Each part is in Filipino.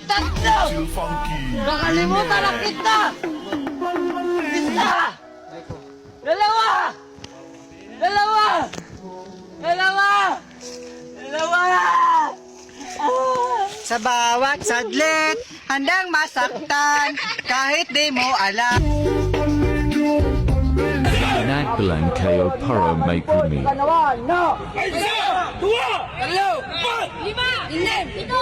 Tatlo! Nakalimutan na kita! Isa! Dalawa! Dalawa! Dalawa! Dalawa! Sa bawat sadlit, handang masaktan, kahit di mo alam. Nagpalang kayo para may kumi. No! Isa! Dua! Tatlo! Empat! Lima! Inim! Ito!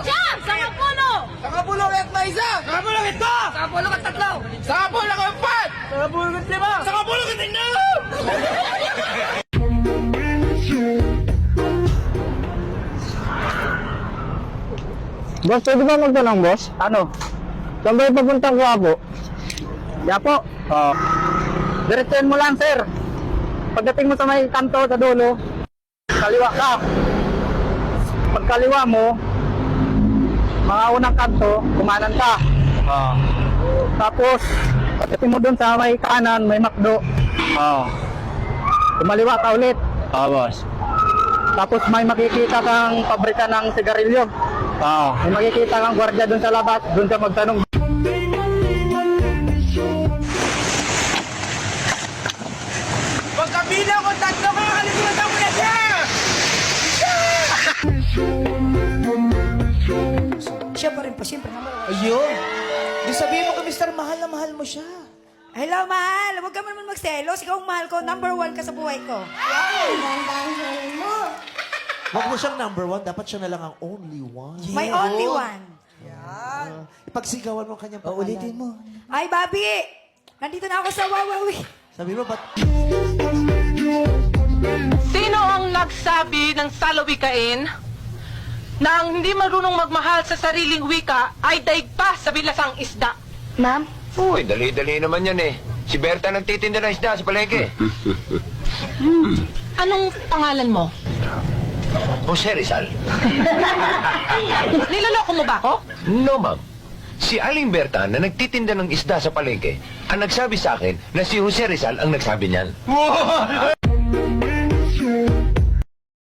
Siyam! Sangapulo! Sangapulo at may isa! Sangapulo at ito! Sangapulo at tatlo! Sangapulo at empat! Sangapulo at lima! Sangapulo at enam! Boss, pwede ba magtanong, boss? Ano? Saan ba yung papuntang Quiapo? Quiapo? Oo. Diretsuhin mo lang, sir. Pagdating mo sa may kanto sa dulo, kaliwa ka. Pagkaliwa mo, mga unang kanto, kumanan ka. Oo. Tapos, pagdating mo dun sa may kanan, may McDo. Oo. Kumaliwa ka ulit. Oo, boss. Tapos may makikita kang pabrika ng sigarilyo. Oo. May makikita kang gwardiya dun sa labas, dun ka magtanong. Pagkabilang ko tatlo kayo, kalimutan mo na siya! Siya pa rin po, siyempre naman. Ayun! Di sabihin mo ka, Mr. Mahal na mahal mo siya. Hello, mahal. Huwag ka naman magselos. Ikaw ang mahal ko. Number 1 ka sa buhay ko. Huwag mo siyang number one, dapat siya na lang ang only one. My only one. Ipagsigawan mo ang kanyang pangalan. Ulitin mo. Ay, Bobby! Nandito na ako sa Wawawi. Sabi mo, ba't Sino ang nagsabi ng salawikain na ang hindi marunong magmahal sa sariling wika ay daig pa sa bilasang isda? Ma'am? Uy, dali-dali naman yan eh. Si Berta nagtitinda ng isda sa palengke. Anong pangalan mo? Jose Rizal. Niloloko mo ba ako? No, ma'am. Si Aling Berta na nagtitinda ng isda sa palengke ang nagsabi sa akin na si Jose Rizal ang nagsabi niyan.